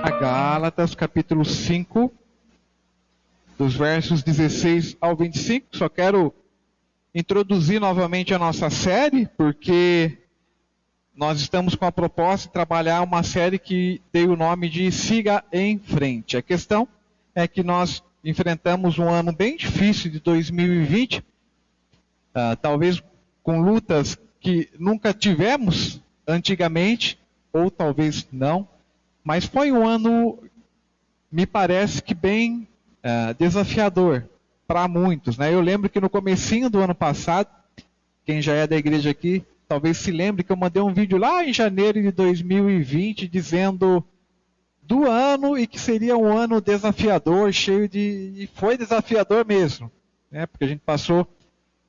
a Gálatas, capítulo 5, dos versos 16 ao 25. Só quero introduzir novamente a nossa série, porque nós estamos com a proposta de trabalhar uma série que tem o nome de Siga em Frente. A questão é que nós enfrentamos um ano bem difícil de 2020, talvez com lutas que nunca tivemos antigamente, ou talvez não, mas foi um ano, me parece que bem desafiador para muitos, né? Eu lembro que no comecinho do ano passado, quem já é da igreja aqui, talvez se lembre que eu mandei um vídeo lá em janeiro de 2020 dizendo do ano e que seria um ano desafiador, cheio de... E foi desafiador mesmo, né? Porque a gente passou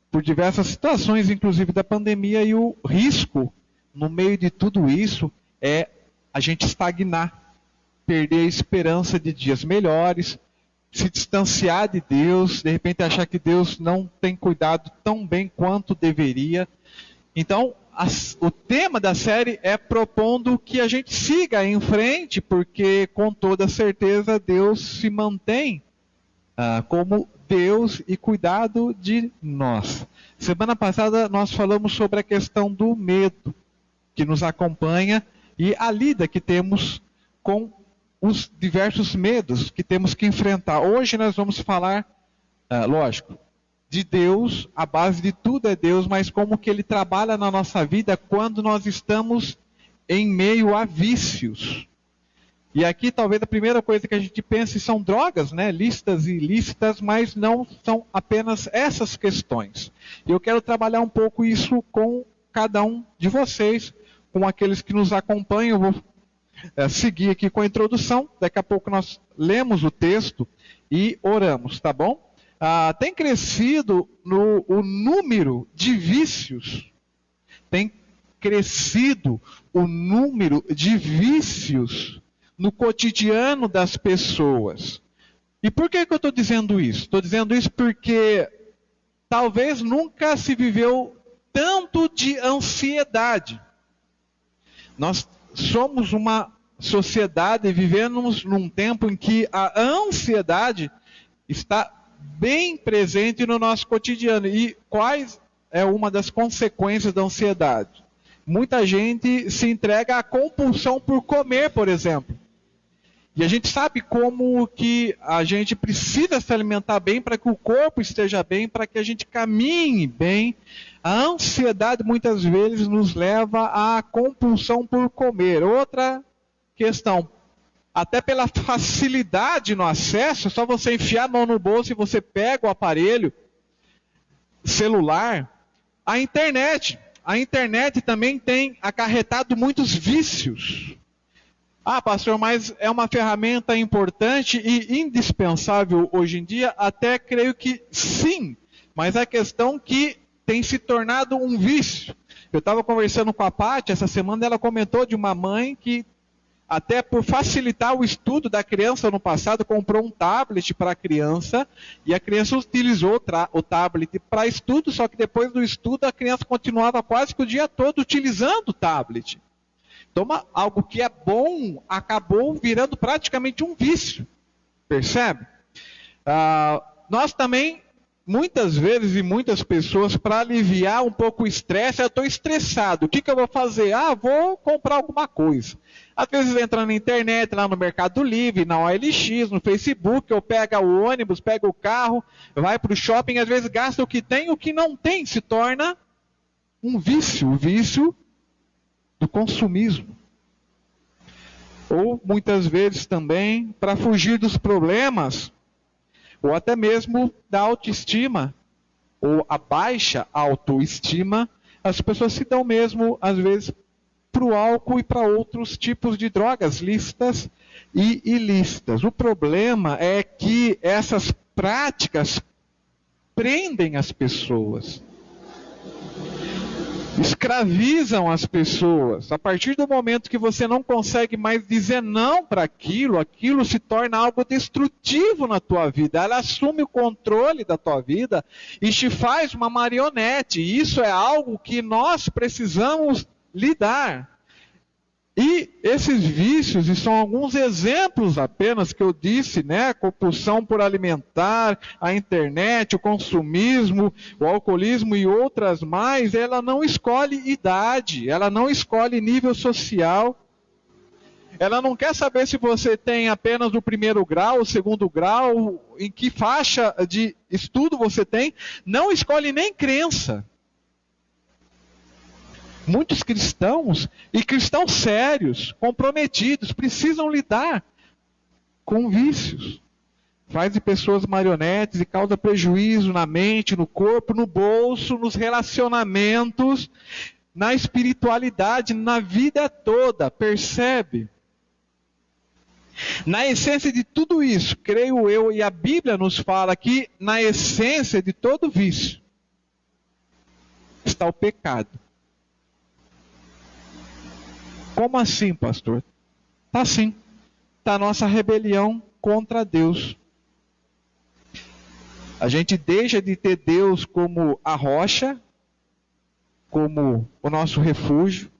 por diversas situações, inclusive da pandemia, e o risco no meio de tudo isso é a gente estagnar, perder a esperança de dias melhores, se distanciar de Deus, de repente achar que Deus não tem cuidado tão bem quanto deveria. Então, o tema da série é propondo que a gente siga em frente, porque com toda certeza Deus se mantém como Deus e cuidado de nós. Semana passada nós falamos sobre a questão do medo que nos acompanha e a lida que temos com os diversos medos que temos que enfrentar. Hoje nós vamos falar, lógico, de Deus, a base de tudo é Deus, mas como que Ele trabalha na nossa vida quando nós estamos em meio a vícios. E aqui talvez a primeira coisa que a gente pense são drogas, né? Lícitas e ilícitas, mas não são apenas essas questões. E eu quero trabalhar um pouco isso com cada um de vocês, com aqueles que nos acompanham. Eu vou seguir aqui com a introdução, daqui a pouco nós lemos o texto e oramos, tá bom? Tem crescido o número de vícios, tem crescido o número de vícios no cotidiano das pessoas. E por que eu estou dizendo isso? Estou dizendo isso porque talvez nunca se viveu tanto de ansiedade. Nós somos uma sociedade e vivemos num tempo em que a ansiedade está bem presente no nosso cotidiano. E quais é uma das consequências da ansiedade? Muita gente se entrega à compulsão por comer, por exemplo. E a gente sabe como que a gente precisa se alimentar bem para que o corpo esteja bem, para que a gente caminhe bem. A ansiedade muitas vezes nos leva à compulsão por comer. Outra questão, até pela facilidade no acesso, é só você enfiar a mão no bolso e você pega o aparelho celular. A internet também tem acarretado muitos vícios. Pastor, mas é uma ferramenta importante e indispensável hoje em dia? Até creio que sim, mas a questão que tem se tornado um vício. Eu estava conversando com a Paty essa semana, ela comentou de uma mãe que, até por facilitar o estudo da criança no passado, comprou um tablet para a criança, e a criança utilizou o tablet para estudo, só que depois do estudo a criança continuava quase que o dia todo utilizando o tablet. Então, algo que é bom acabou virando praticamente um vício. Percebe? Nós também, muitas vezes e muitas pessoas, para aliviar um pouco o estresse, eu estou estressado. O que eu vou fazer? Vou comprar alguma coisa. Às vezes entra na internet, lá no Mercado Livre, na OLX, no Facebook, ou pega o ônibus, pega o carro, vai para o shopping, às vezes gasta o que tem, o que não tem, se torna um vício. O vício do consumismo. Ou muitas vezes também para fugir dos problemas, ou até mesmo da autoestima, ou a baixa autoestima, as pessoas se dão mesmo, às vezes, para o álcool e para outros tipos de drogas, lícitas e ilícitas. O problema é que essas práticas prendem as pessoas. Escravizam as pessoas. A partir do momento que você não consegue mais dizer não para aquilo, aquilo se torna algo destrutivo na tua vida. Ela assume o controle da tua vida e te faz uma marionete. E isso é algo que nós precisamos lidar. E Esses vícios, e são alguns exemplos apenas que eu disse, né? A compulsão por alimentar, a internet, o consumismo, o alcoolismo e outras mais, ela não escolhe idade, ela não escolhe nível social. Ela não quer saber se você tem apenas o primeiro grau, o segundo grau, em que faixa de estudo você tem, não escolhe nem crença. Muitos cristãos, e cristãos sérios, comprometidos, precisam lidar com vícios. Faz de pessoas marionetes e causa prejuízo na mente, no corpo, no bolso, nos relacionamentos, na espiritualidade, na vida toda. Percebe? Na essência de tudo isso, creio eu, e a Bíblia nos fala que na essência de todo vício está o pecado. Como assim, pastor? Está sim. Está a nossa rebelião contra Deus. A gente deixa de ter Deus como a rocha, como o nosso refúgio,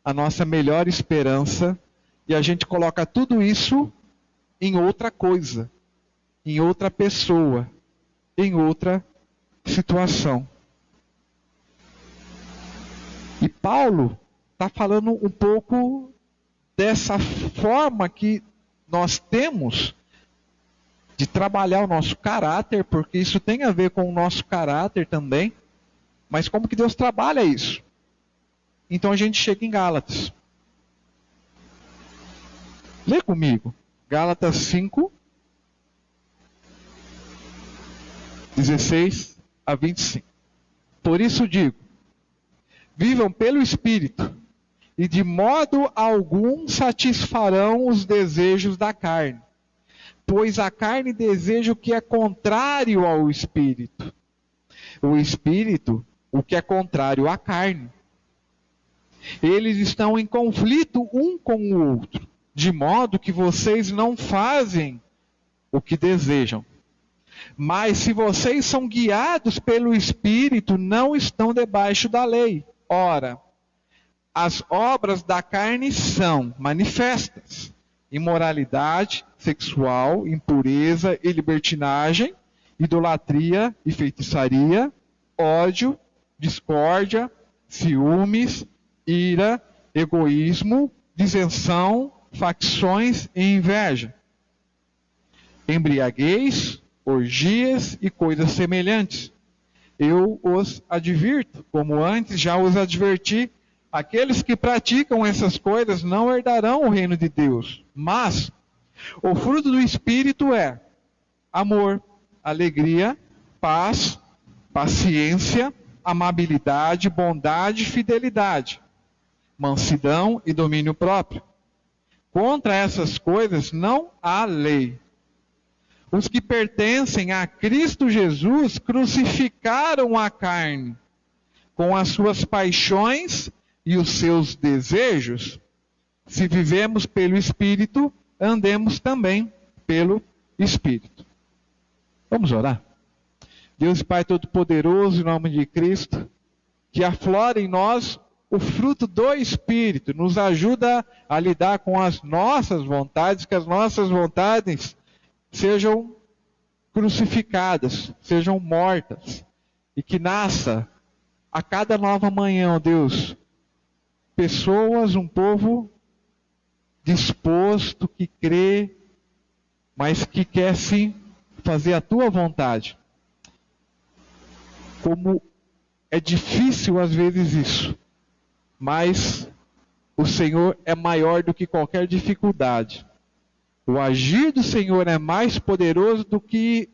a nossa melhor esperança, e a gente coloca tudo isso em outra coisa, em outra pessoa, em outra situação. E Paulo está falando um pouco dessa forma que nós temos de trabalhar o nosso caráter, porque isso tem a ver com o nosso caráter também, mas como que Deus trabalha isso? Então a gente chega em Gálatas. Lê comigo, Gálatas 5, 16 a 25. Por isso digo, vivam pelo Espírito, e de modo algum satisfarão os desejos da carne. Pois a carne deseja o que é contrário ao Espírito. O Espírito, o que é contrário à carne. Eles estão em conflito um com o outro, de modo que vocês não fazem o que desejam. Mas se vocês são guiados pelo Espírito, não estão debaixo da lei. Ora, as obras da carne são manifestas: imoralidade sexual, impureza e libertinagem, idolatria e feitiçaria, ódio, discórdia, ciúmes, ira, egoísmo, dissensão, facções e inveja, embriaguez, orgias e coisas semelhantes. Eu os advirto, como antes já os adverti, aqueles que praticam essas coisas não herdarão o reino de Deus. Mas o fruto do Espírito é amor, alegria, paz, paciência, amabilidade, bondade e fidelidade, mansidão e domínio próprio. Contra essas coisas não há lei. Os que pertencem a Cristo Jesus crucificaram a carne com as suas paixões e os seus desejos. Se vivemos pelo Espírito, andemos também pelo Espírito. Vamos orar? Deus Pai Todo-Poderoso, em nome de Cristo, que aflore em nós o fruto do Espírito, nos ajuda a lidar com as nossas vontades, que as nossas vontades sejam crucificadas, sejam mortas, e que nasça a cada nova manhã, ó Deus, pessoas, um povo disposto, que crê, mas que quer sim fazer a Tua vontade. Como é difícil às vezes isso, mas o Senhor é maior do que qualquer dificuldade. O agir do Senhor é mais poderoso do que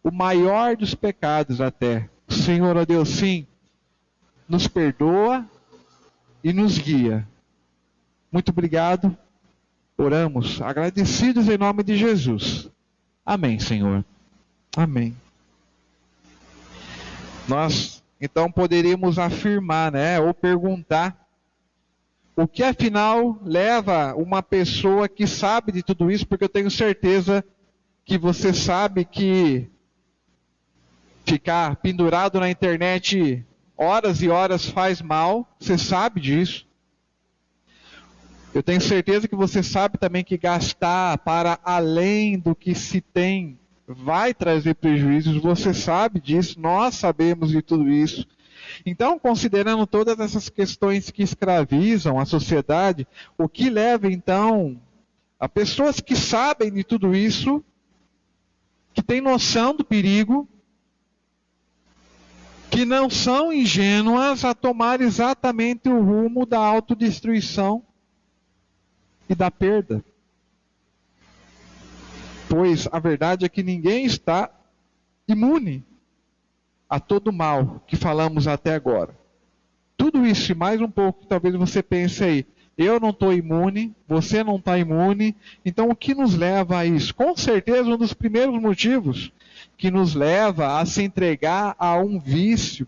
o maior dos pecados até. O Senhor, ó Deus, sim, nos perdoa e nos guia. Muito obrigado. Oramos, agradecidos em nome de Jesus. Amém, Senhor. Amém. Nós, então, poderíamos afirmar, né, ou perguntar, o que afinal leva uma pessoa que sabe de tudo isso, porque eu tenho certeza que você sabe que ficar pendurado na internet horas e horas faz mal, você sabe disso. Eu tenho certeza que você sabe também que gastar para além do que se tem vai trazer prejuízos. Você sabe disso, nós sabemos de tudo isso. Então, considerando todas essas questões que escravizam a sociedade, o que leva então a pessoas que sabem de tudo isso, que têm noção do perigo, que não são ingênuas a tomar exatamente o rumo da autodestruição e da perda. Pois a verdade é que ninguém está imune a todo mal que falamos até agora. Tudo isso e mais um pouco, talvez você pense aí, eu não estou imune, você não está imune, então o que nos leva a isso? Com certeza um dos primeiros motivos que nos leva a se entregar a um vício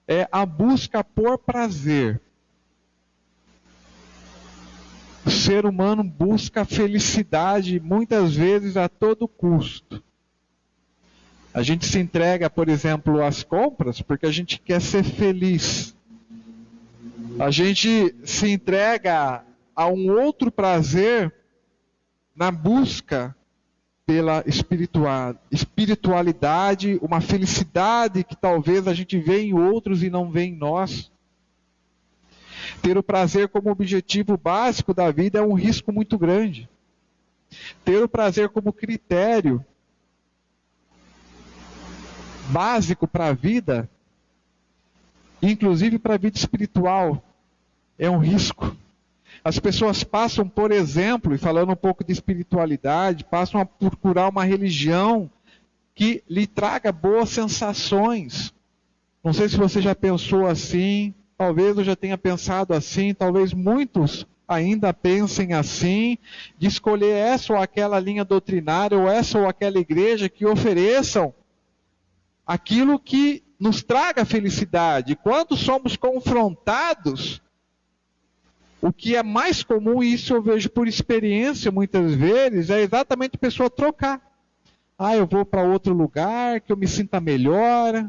é a busca por prazer. O ser humano busca felicidade muitas vezes a todo custo. A gente se entrega, por exemplo, às compras porque a gente quer ser feliz. A gente se entrega a um outro prazer na busca pela espiritualidade, uma felicidade que talvez a gente vê em outros e não vê em nós. Ter o prazer como objetivo básico da vida é um risco muito grande. Ter o prazer como critério básico para a vida, inclusive para a vida espiritual, é um risco. As pessoas passam, por exemplo, e falando um pouco de espiritualidade, passam a procurar uma religião que lhe traga boas sensações. Não sei se você já pensou assim, talvez eu já tenha pensado assim, talvez muitos ainda pensem assim, de escolher essa ou aquela linha doutrinária, ou essa ou aquela igreja que ofereçam aquilo que nos traga felicidade. Quando somos confrontados, o que é mais comum, e isso eu vejo por experiência muitas vezes, é exatamente a pessoa trocar. Eu vou para outro lugar, que eu me sinta melhor.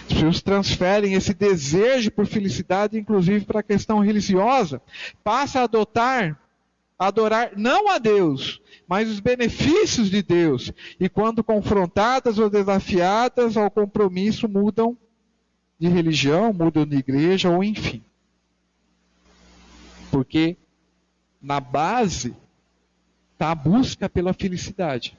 As pessoas transferem esse desejo por felicidade, inclusive para a questão religiosa. Passa a adorar não a Deus, mas os benefícios de Deus. E quando confrontadas ou desafiadas ao compromisso, mudam de religião, mudam de igreja, ou enfim. Porque na base está a busca pela felicidade.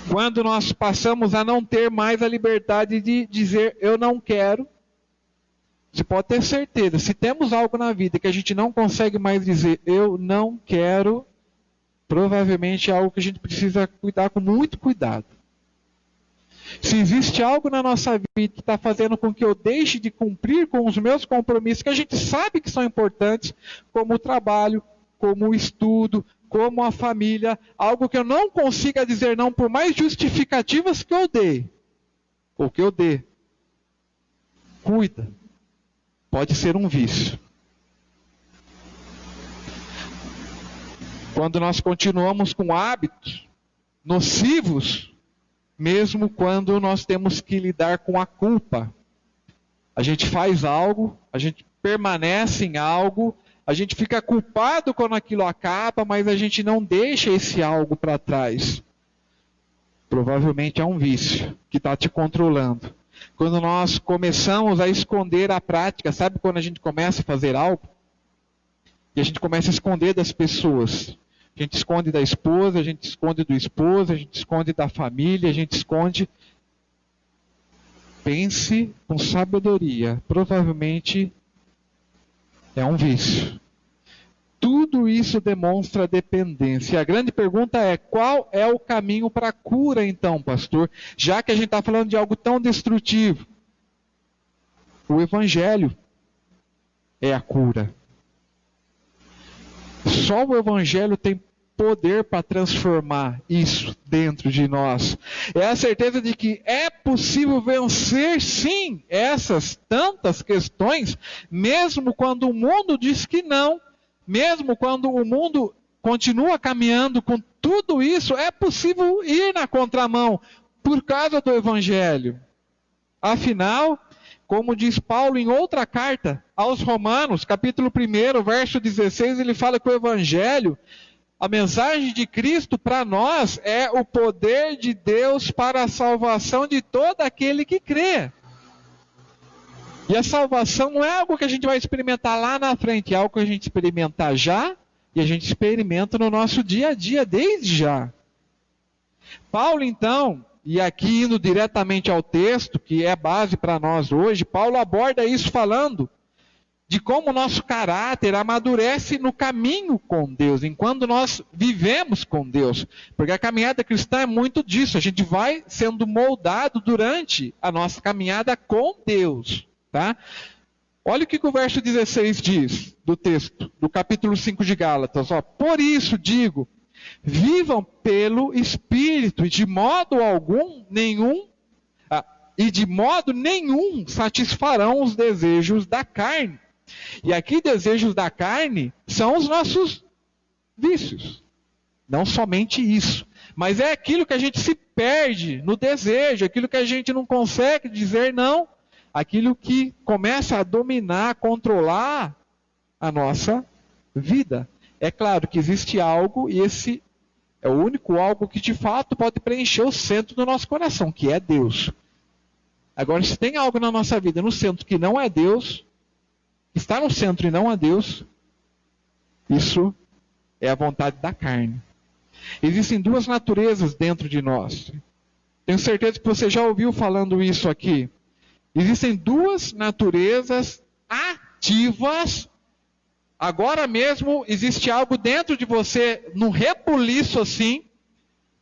Quando nós passamos a não ter mais a liberdade de dizer eu não quero, você pode ter certeza, se temos algo na vida que a gente não consegue mais dizer eu não quero, provavelmente é algo que a gente precisa cuidar com muito cuidado. Se existe algo na nossa vida que está fazendo com que eu deixe de cumprir com os meus compromissos, que a gente sabe que são importantes, como o trabalho, como o estudo, como a família, algo que eu não consiga dizer não, por mais justificativas que eu dê, ou que eu dê, cuida, pode ser um vício. Quando nós continuamos com hábitos nocivos, mesmo quando nós temos que lidar com a culpa. A gente faz algo, a gente permanece em algo, a gente fica culpado quando aquilo acaba, mas a gente não deixa esse algo para trás. Provavelmente é um vício que está te controlando. Quando nós começamos a esconder a prática, sabe quando a gente começa a fazer algo? E a gente começa a esconder das pessoas. A gente esconde da esposa, a gente esconde do esposo, a gente esconde da família, a gente esconde. Pense com sabedoria. Provavelmente é um vício. Tudo isso demonstra dependência. A grande pergunta é, qual é o caminho para a cura então, pastor? Já que a gente está falando de algo tão destrutivo. O Evangelho é a cura. Só o Evangelho tem poder para transformar isso dentro de nós. É a certeza de que é possível vencer, sim, essas tantas questões, mesmo quando o mundo diz que não, mesmo quando o mundo continua caminhando com tudo isso, é possível ir na contramão por causa do Evangelho. Afinal, como diz Paulo em outra carta aos Romanos, capítulo 1, verso 16, ele fala que o Evangelho, a mensagem de Cristo para nós é o poder de Deus para a salvação de todo aquele que crê. E a salvação não é algo que a gente vai experimentar lá na frente, é algo que a gente experimenta já, e a gente experimenta no nosso dia a dia, desde já. Paulo, então, e aqui indo diretamente ao texto, que é base para nós hoje, Paulo aborda isso falando de como o nosso caráter amadurece no caminho com Deus, enquanto nós vivemos com Deus. Porque a caminhada cristã é muito disso, a gente vai sendo moldado durante a nossa caminhada com Deus. Tá? Olha o que o verso 16 diz do texto, do capítulo 5 de Gálatas. Ó, por isso digo, vivam pelo Espírito, e de modo nenhum satisfarão os desejos da carne. E aqui desejos da carne são os nossos vícios. Não somente isso, mas é aquilo que a gente se perde no desejo, aquilo que a gente não consegue dizer não, aquilo que começa a dominar, a controlar a nossa vida. É claro que existe algo, e esse é o único algo que de fato pode preencher o centro do nosso coração, que é Deus. Agora, se tem algo na nossa vida no centro que não é Deus, está no centro e não é Deus, isso é a vontade da carne. Existem duas naturezas dentro de nós. Tenho certeza que você já ouviu falando isso aqui. Existem duas naturezas ativas. Agora mesmo existe algo dentro de você, num rebuliço assim,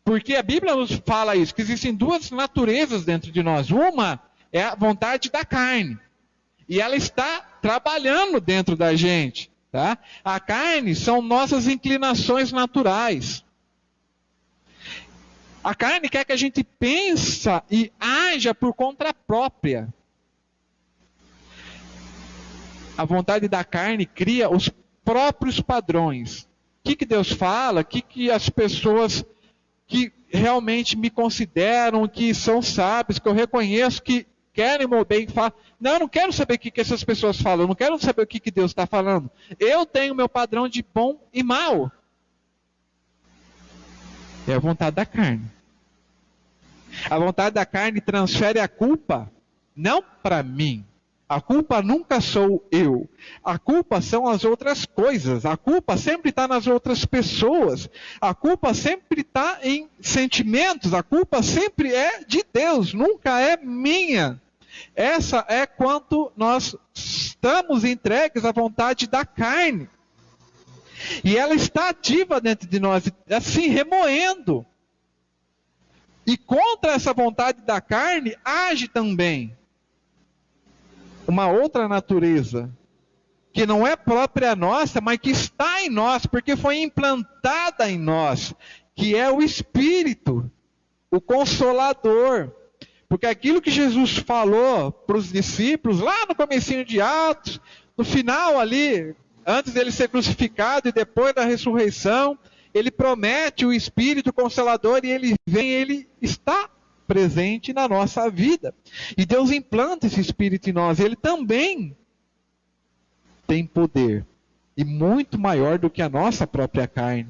porque a Bíblia nos fala isso, que existem duas naturezas dentro de nós. Uma é a vontade da carne, e ela está trabalhando dentro da gente. Tá? A carne são nossas inclinações naturais. A carne quer que a gente pense e haja por conta própria. A vontade da carne cria os próprios padrões. O que Deus fala? O que as pessoas que realmente me consideram, que são sábios, que eu reconheço, que querem o meu bem, falam. Não, eu não quero saber o que essas pessoas falam, eu não quero saber o que Deus está falando. Eu tenho meu padrão de bom e mal. É a vontade da carne. A vontade da carne transfere a culpa não para mim. A culpa nunca sou eu. A culpa são as outras coisas. A culpa sempre está nas outras pessoas. A culpa sempre está em sentimentos. A culpa sempre é de Deus, nunca é minha. Essa é quanto nós estamos entregues à vontade da carne. E ela está ativa dentro de nós, assim, remoendo. E contra essa vontade da carne, age também uma outra natureza, que não é própria nossa, mas que está em nós, porque foi implantada em nós, que é o Espírito, o Consolador. Porque aquilo que Jesus falou para os discípulos, lá no comecinho de Atos, no final ali, antes dele ser crucificado e depois da ressurreição, ele promete o Espírito Consolador e ele vem, ele está presente na nossa vida. E Deus implanta esse Espírito em nós. Ele também tem poder. E muito maior do que a nossa própria carne.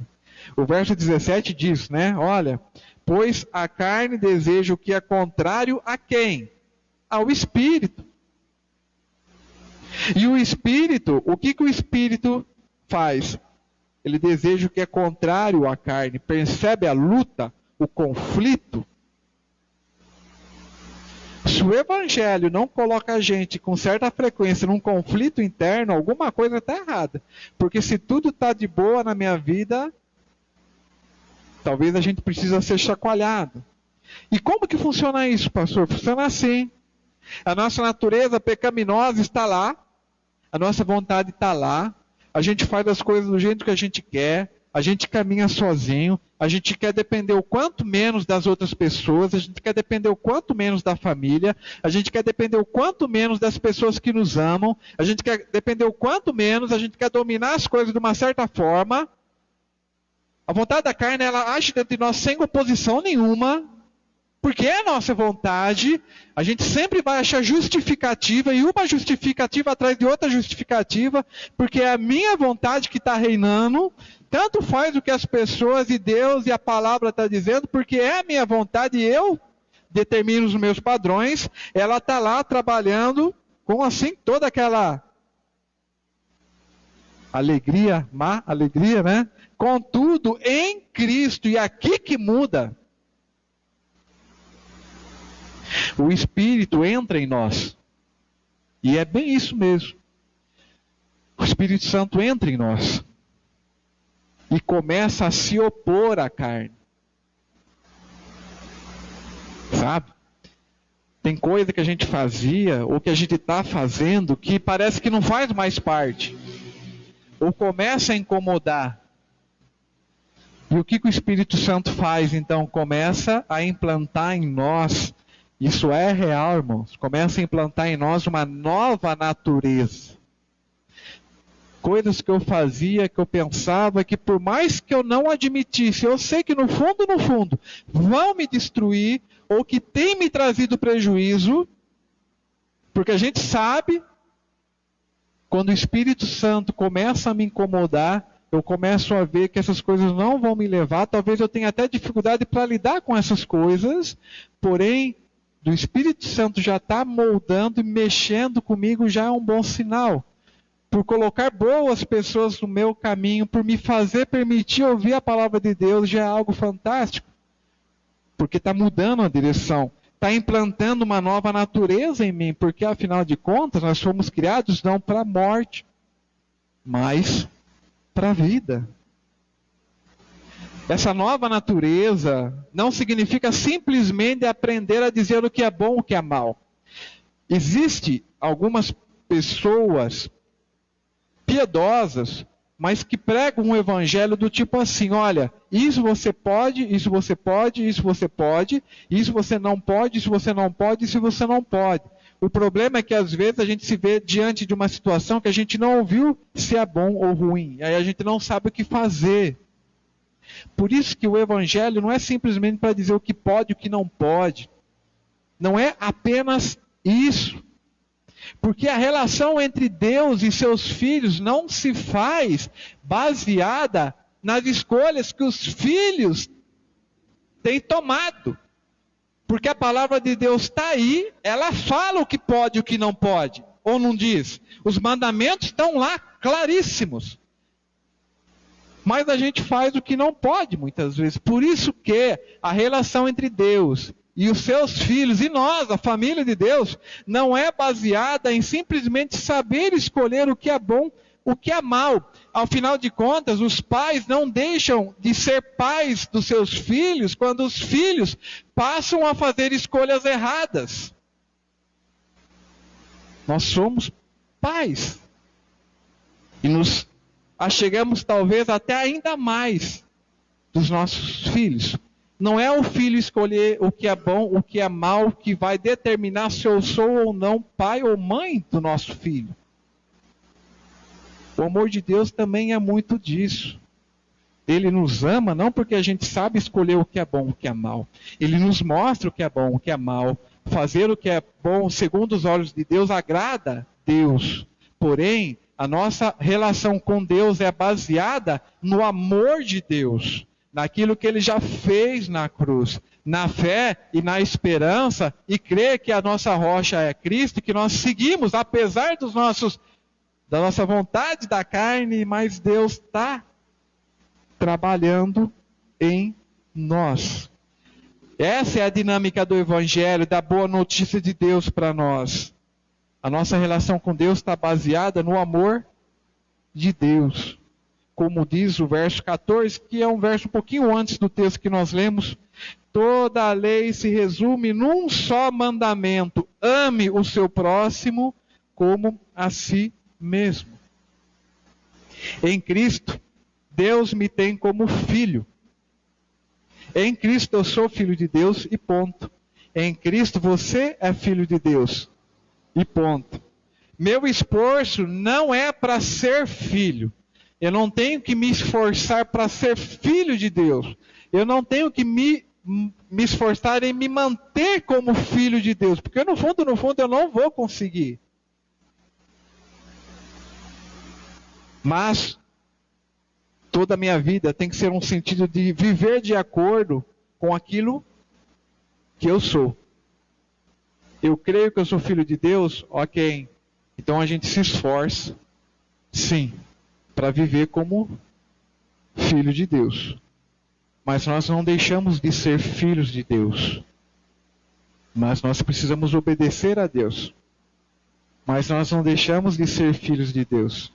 O verso 17 diz, né? Olha, pois a carne deseja o que é contrário a quem? Ao Espírito. E o Espírito, o que o Espírito faz? Ele deseja o que é contrário à carne. Percebe a luta, o conflito? Se o Evangelho não coloca a gente com certa frequência num conflito interno, alguma coisa está errada. Porque se tudo está de boa na minha vida, talvez a gente precisa ser chacoalhado. E como que funciona isso, pastor? Funciona assim. A nossa natureza pecaminosa está lá, a nossa vontade está lá, a gente faz as coisas do jeito que a gente quer, a gente caminha sozinho, a gente quer depender o quanto menos das outras pessoas, a gente quer depender o quanto menos da família, a gente quer depender o quanto menos das pessoas que nos amam, a gente quer depender o quanto menos, a gente quer dominar as coisas de uma certa forma. A vontade da carne, ela age dentro de nós sem oposição nenhuma, porque é a nossa vontade, a gente sempre vai achar justificativa, e uma justificativa atrás de outra justificativa, porque é a minha vontade que está reinando, tanto faz o que as pessoas e Deus e a palavra está dizendo, porque é a minha vontade e eu determino os meus padrões, ela está lá trabalhando com assim toda aquela alegria, má alegria, né? Contudo, em Cristo, e aqui que muda, o Espírito entra em nós. E é bem isso mesmo. O Espírito Santo entra em nós. E começa a se opor à carne. Sabe? Tem coisa que a gente fazia, ou que a gente está fazendo, que parece que não faz mais parte. Ou começa a incomodar. E o que o Espírito Santo faz, então? Começa a implantar em nós, isso é real, irmãos, começa a implantar em nós uma nova natureza. Coisas que eu fazia, que eu pensava, que por mais que eu não admitisse, eu sei que no fundo, vão me destruir, ou que tem me trazido prejuízo, porque a gente sabe, quando o Espírito Santo começa a me incomodar, eu começo a ver que essas coisas não vão me levar, talvez eu tenha até dificuldade para lidar com essas coisas, porém, do Espírito Santo já está moldando e mexendo comigo, já é um bom sinal. Por colocar boas pessoas no meu caminho, por me fazer permitir ouvir a palavra de Deus, já é algo fantástico. Porque está mudando a direção, está implantando uma nova natureza em mim, porque afinal de contas, nós fomos criados não para a morte, mas para a vida. Essa nova natureza não significa simplesmente aprender a dizer o que é bom e o que é mal. Existem algumas pessoas piedosas, mas que pregam um evangelho do tipo assim, olha, isso você pode, isso você pode, isso você pode, isso você não pode, isso você não pode, isso você não pode. O problema é que às vezes a gente se vê diante de uma situação que a gente não ouviu se é bom ou ruim. Aí a gente não sabe o que fazer. Por isso que o evangelho não é simplesmente para dizer o que pode e o que não pode. Não é apenas isso. Porque a relação entre Deus e seus filhos não se faz baseada nas escolhas que os filhos têm tomado. Porque a palavra de Deus está aí, ela fala o que pode e o que não pode. Ou não diz? Os mandamentos estão lá, claríssimos. Mas a gente faz o que não pode muitas vezes. Por isso que a relação entre Deus e os seus filhos, e nós, a família de Deus, não é baseada em simplesmente saber escolher o que é bom, o que é mal. Ao final de contas, os pais não deixam de ser pais dos seus filhos quando os filhos passam a fazer escolhas erradas. Nós somos pais. E nos achegamos talvez até ainda mais dos nossos filhos. Não é o filho escolher o que é bom, o que é mal, que vai determinar se eu sou ou não pai ou mãe do nosso filho. O amor de Deus também é muito disso. Ele nos ama não porque a gente sabe escolher o que é bom, o que é mal. Ele nos mostra o que é bom, o que é mal. Fazer o que é bom segundo os olhos de Deus agrada Deus. Porém, a nossa relação com Deus é baseada no amor de Deus, naquilo que Ele já fez na cruz, na fé e na esperança, e crer que a nossa rocha é Cristo, que nós seguimos, apesar da nossa vontade da carne, mas Deus está trabalhando em nós. Essa é a dinâmica do Evangelho, da boa notícia de Deus para nós. A nossa relação com Deus está baseada no amor de Deus. Como diz o verso 14, que é um verso um pouquinho antes do texto que nós lemos. Toda a lei se resume num só mandamento: ame o seu próximo como a si mesmo. Em Cristo, Deus me tem como filho. Em Cristo eu sou filho de Deus e ponto. Em Cristo você é filho de Deus e ponto. Meu esforço não é para ser filho. Eu não tenho que me esforçar para ser filho de Deus. Eu não tenho que me me esforçar em me manter como filho de Deus, porque no fundo eu não vou conseguir. Mas toda a minha vida tem que ser um sentido de viver de acordo com aquilo que eu sou. Eu creio que eu sou filho de Deus, ok. Então a gente se esforça, sim, para viver como filho de Deus. Mas nós não deixamos de ser filhos de Deus. Mas nós precisamos obedecer a Deus. Mas nós não deixamos de ser filhos de Deus.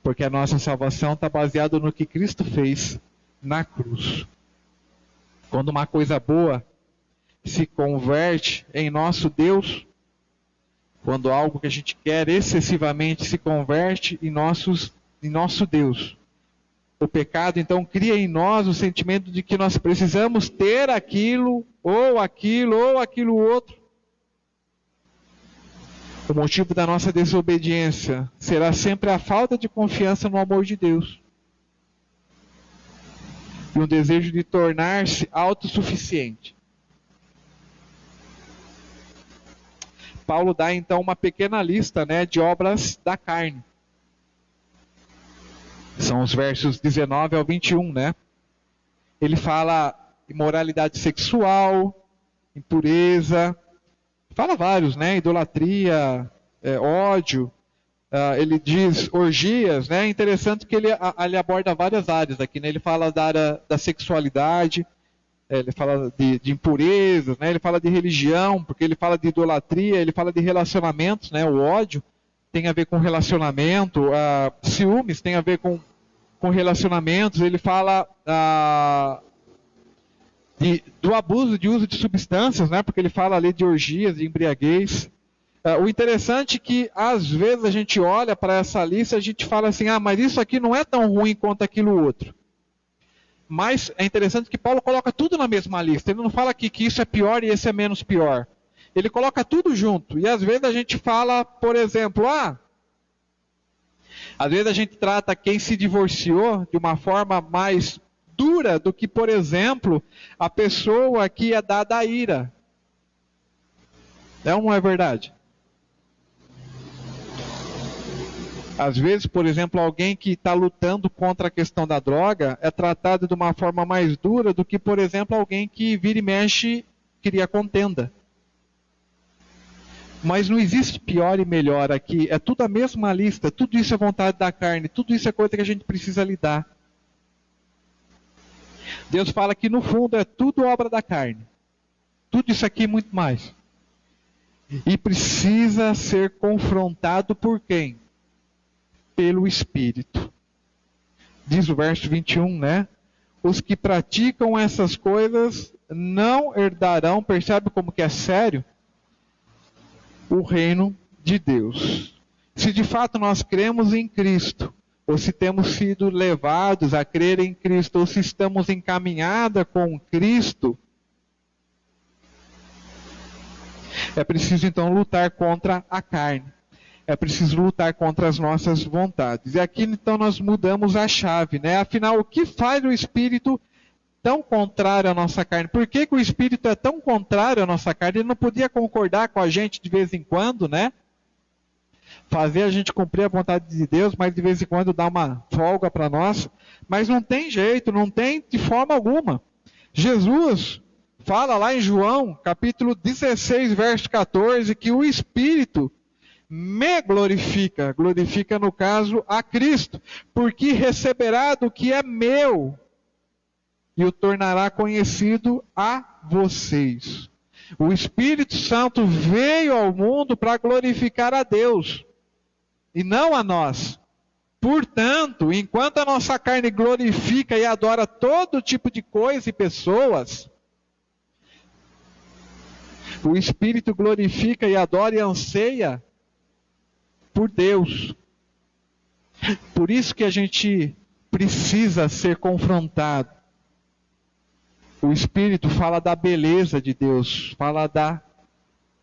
Porque a nossa salvação está baseada no que Cristo fez na cruz. Quando uma coisa boa se converte em nosso Deus, quando algo que a gente quer excessivamente se converte em nosso Deus, o pecado então cria em nós o sentimento de que nós precisamos ter aquilo, ou aquilo outro. O motivo da nossa desobediência será sempre a falta de confiança no amor de Deus. E um desejo de tornar-se autossuficiente. Paulo dá então uma pequena lista, de obras da carne. São os versos 19 ao 21, Ele fala imoralidade sexual, impureza, fala vários, idolatria, ódio, ele diz orgias, É interessante que ele aborda várias áreas aqui, Ele fala da área da sexualidade, ele fala de impurezas, ele fala de religião, porque ele fala de idolatria, ele fala de relacionamentos, o ódio tem a ver com relacionamento, ciúmes tem a ver com relacionamentos, ele fala do abuso de uso de substâncias, porque ele fala ali de orgias, de embriaguez. O interessante é que às vezes a gente olha para essa lista e a gente fala assim, mas isso aqui não é tão ruim quanto aquilo outro. Mas é interessante que Paulo coloca tudo na mesma lista. Ele não fala aqui que isso é pior e esse é menos pior. Ele coloca tudo junto. E às vezes a gente fala, por exemplo, às vezes a gente trata quem se divorciou de uma forma mais dura do que, por exemplo, a pessoa que é dada a ira. É ou não é verdade? Às vezes, por exemplo, alguém que está lutando contra a questão da droga é tratado de uma forma mais dura do que, por exemplo, alguém que vira e mexe cria contenda. Mas não existe pior e melhor aqui. É tudo a mesma lista. Tudo isso é vontade da carne. Tudo isso é coisa que a gente precisa lidar. Deus fala que no fundo é tudo obra da carne. Tudo isso aqui e muito mais. E precisa ser confrontado por quem? Pelo Espírito. Diz o verso 21, Os que praticam essas coisas não herdarão, percebe como que é sério? O reino de Deus. Se de fato nós cremos em Cristo, ou se temos sido levados a crer em Cristo, ou se estamos encaminhada com Cristo, é preciso então lutar contra a carne. É preciso lutar contra as nossas vontades. E aqui então nós mudamos a chave, Afinal, o que faz o Espírito tão contrário à nossa carne? Por que o Espírito é tão contrário à nossa carne? Ele não podia concordar com a gente de vez em quando, Fazer a gente cumprir a vontade de Deus, mas de vez em quando dar uma folga para nós. Mas não tem jeito, não tem de forma alguma. Jesus fala lá em João, capítulo 16, verso 14, que o Espírito me glorifica, glorifica no caso a Cristo, porque receberá do que é meu e o tornará conhecido a vocês. O Espírito Santo veio ao mundo para glorificar a Deus e não a nós. Portanto, enquanto a nossa carne glorifica e adora todo tipo de coisa e pessoas, o Espírito glorifica e adora e anseia por Deus. Por isso que a gente precisa ser confrontado. O Espírito fala da beleza de Deus, fala da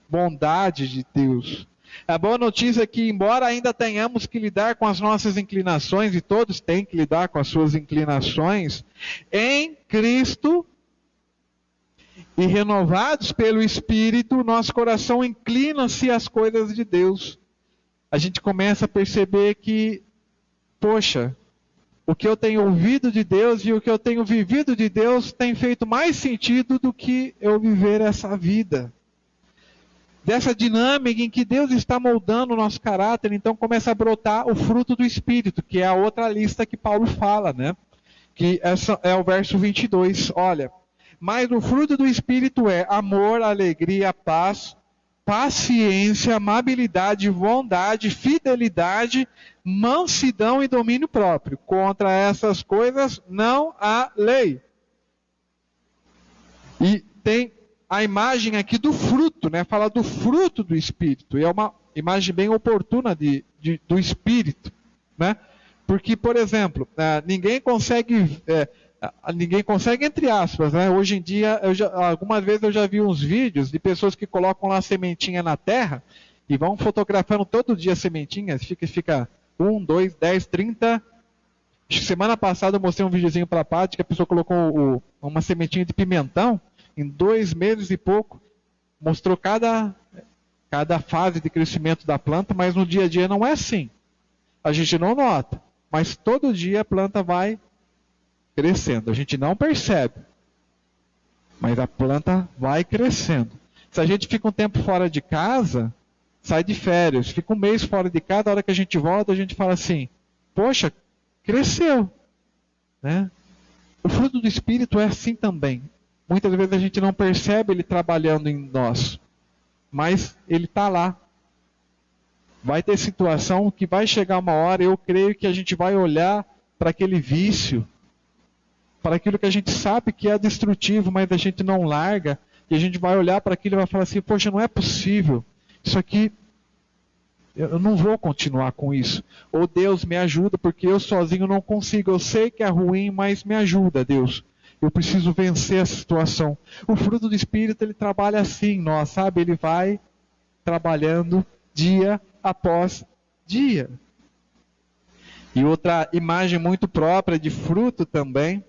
bondade de Deus. A boa notícia é que, embora ainda tenhamos que lidar com as nossas inclinações, e todos têm que lidar com as suas inclinações, em Cristo e renovados pelo Espírito, nosso coração inclina-se às coisas de Deus. A gente começa a perceber que, poxa, o que eu tenho ouvido de Deus e o que eu tenho vivido de Deus tem feito mais sentido do que eu viver essa vida. Dessa dinâmica em que Deus está moldando o nosso caráter, então começa a brotar o fruto do Espírito, que é a outra lista que Paulo fala, né? Que essa é o verso 22. Olha, mas o fruto do Espírito é amor, alegria, paz, paciência, amabilidade, bondade, fidelidade, mansidão e domínio próprio. Contra essas coisas não há lei. E tem a imagem aqui do fruto, né? Fala do fruto do Espírito. E é uma imagem bem oportuna do Espírito, né? Porque, por exemplo, ninguém consegue, entre aspas, né? Hoje em dia, algumas vezes eu já vi uns vídeos de pessoas que colocam lá a sementinha na terra e vão fotografando todo dia sementinhas, fica 1, 2, 10, 30. Semana passada eu mostrei um videozinho para a Paty que a pessoa colocou uma sementinha de pimentão, em 2 meses e pouco, mostrou cada fase de crescimento da planta, mas no dia a dia não é assim. A gente não nota. Mas todo dia a planta vai crescendo. A gente não percebe. Mas a planta vai crescendo. Se a gente fica um tempo fora de casa, sai de férias, fica um mês fora de casa, a hora que a gente volta, a gente fala assim, poxa, cresceu. Né? O fruto do Espírito é assim também. Muitas vezes a gente não percebe ele trabalhando em nós. Mas ele está lá. Vai ter situação que vai chegar uma hora, eu creio que a gente vai olhar para aquele vício, para aquilo que a gente sabe que é destrutivo, mas a gente não larga, e a gente vai olhar para aquilo e vai falar assim, poxa, não é possível, isso aqui, eu não vou continuar com isso. Ou Deus me ajuda, porque eu sozinho não consigo, eu sei que é ruim, mas me ajuda, Deus. Eu preciso vencer essa situação. O fruto do Espírito, ele trabalha assim, nós, sabe? Ele vai trabalhando dia após dia. E outra imagem muito própria de fruto também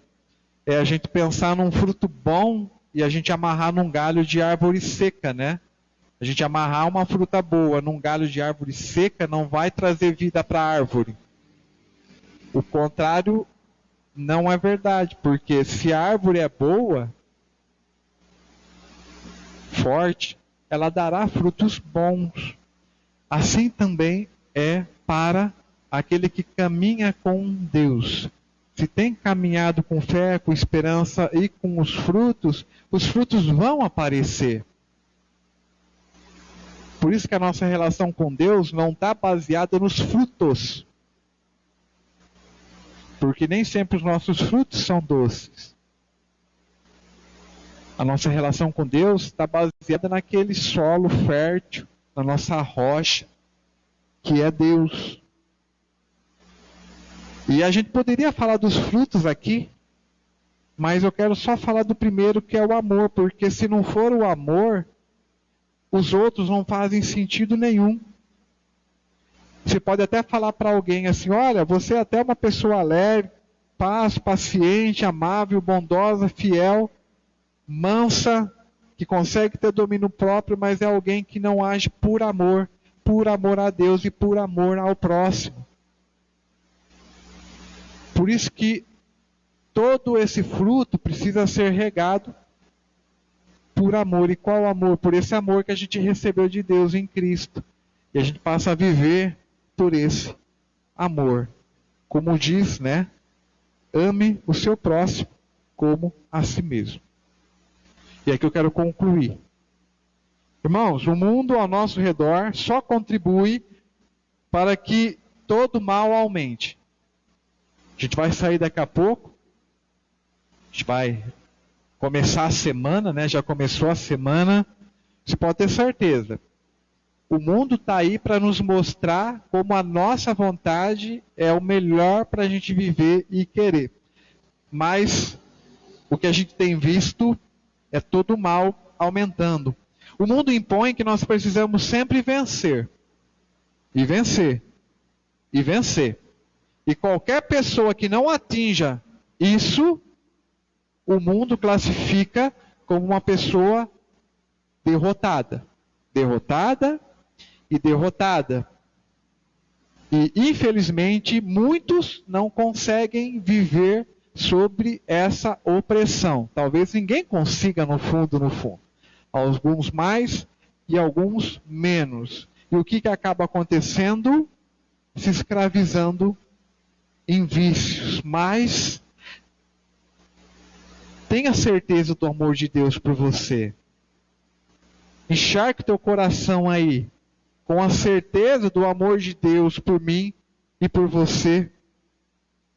é a gente pensar num fruto bom e a gente amarrar num galho de árvore seca, né? A gente amarrar uma fruta boa num galho de árvore seca não vai trazer vida para a árvore. O contrário não é verdade, porque se a árvore é boa, forte, ela dará frutos bons. Assim também é para aquele que caminha com Deus. Se tem caminhado com fé, com esperança e com os frutos vão aparecer. Por isso que a nossa relação com Deus não está baseada nos frutos. Porque nem sempre os nossos frutos são doces. A nossa relação com Deus está baseada naquele solo fértil, na nossa rocha, que é Deus. E a gente poderia falar dos frutos aqui, mas eu quero só falar do primeiro, que é o amor, porque se não for o amor, os outros não fazem sentido nenhum. Você pode até falar para alguém assim, olha, você é até uma pessoa alegre, paz, paciente, amável, bondosa, fiel, mansa, que consegue ter domínio próprio, mas é alguém que não age por amor a Deus e por amor ao próximo. Por isso que todo esse fruto precisa ser regado por amor. E qual amor? Por esse amor que a gente recebeu de Deus em Cristo. E a gente passa a viver por esse amor. Como diz, né? Ame o seu próximo como a si mesmo. E aqui eu quero concluir. Irmãos, o mundo ao nosso redor só contribui para que todo mal aumente. A gente vai sair daqui a pouco. A gente vai começar a semana, né? Já começou a semana. Você pode ter certeza. O mundo está aí para nos mostrar como a nossa vontade é o melhor para a gente viver e querer. Mas o que a gente tem visto é todo o mal aumentando. O mundo impõe que nós precisamos sempre vencer. E vencer. E vencer. E qualquer pessoa que não atinja isso, o mundo classifica como uma pessoa derrotada. Derrotada e derrotada. E, infelizmente, muitos não conseguem viver sobre essa opressão. Talvez ninguém consiga no fundo. Alguns mais e alguns menos. E o que acaba acontecendo? Se escravizando em vícios. Mas tenha certeza do amor de Deus por você. Encharque teu coração aí, com a certeza do amor de Deus por mim e por você.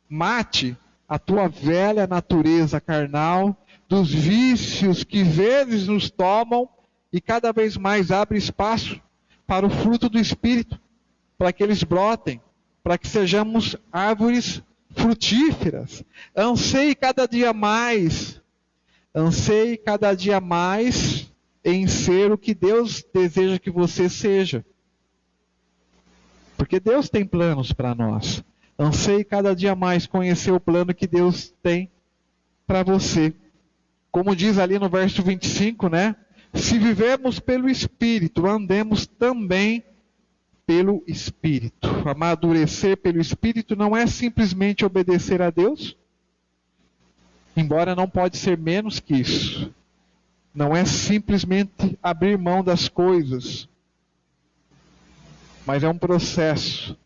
Mate a tua velha natureza carnal, dos vícios que vezes nos tomam e cada vez mais abre espaço para o fruto do Espírito, para que eles brotem, para que sejamos árvores frutíferas. Anseie cada dia mais em ser o que Deus deseja que você seja. Porque Deus tem planos para nós. Anseie cada dia mais conhecer o plano que Deus tem para você. Como diz ali no verso 25, né? Se vivemos pelo Espírito, andemos também pelo Espírito. Amadurecer pelo Espírito não é simplesmente obedecer a Deus, embora não pode ser menos que isso. Não é simplesmente abrir mão das coisas, mas é um processo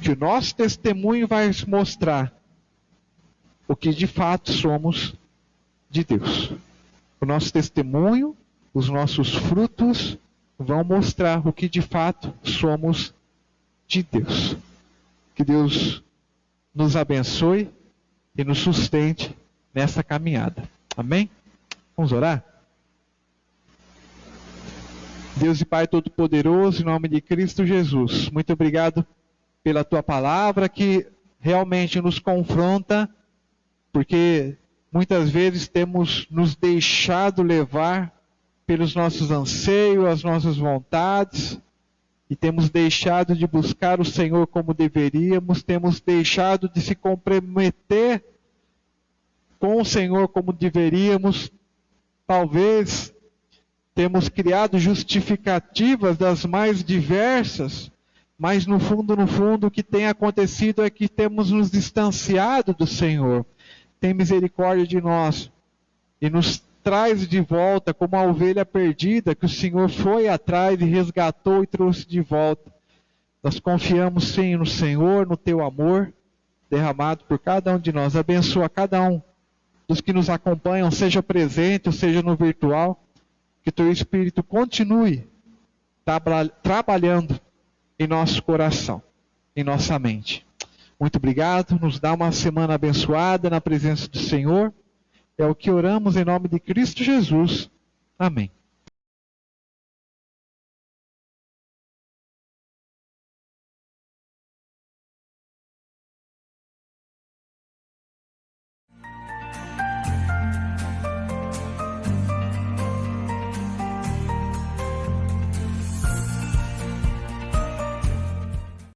que o nosso testemunho vai mostrar o que de fato somos de Deus. O nosso testemunho, os nossos frutos vão mostrar o que de fato somos de Deus. Que Deus nos abençoe e nos sustente nessa caminhada. Amém? Vamos orar? Deus e Pai Todo-Poderoso, em nome de Cristo Jesus, muito obrigado pela Tua palavra que realmente nos confronta, porque muitas vezes temos nos deixado levar pelos nossos anseios, as nossas vontades, e temos deixado de buscar o Senhor como deveríamos, temos deixado de se comprometer com o Senhor como deveríamos. Talvez temos criado justificativas das mais diversas, mas no fundo, o que tem acontecido é que temos nos distanciado do Senhor. Tem misericórdia de nós e nos traz de volta como a ovelha perdida que o Senhor foi atrás e resgatou e trouxe de volta. Nós confiamos sim no Senhor, no Teu amor derramado por cada um de nós. Abençoa cada um dos que nos acompanham, seja presente ou seja no virtual, que Teu Espírito continue trabalhando em nosso coração, em nossa mente. Muito obrigado, nos dá uma semana abençoada na presença do Senhor. É o que oramos em nome de Cristo Jesus. Amém.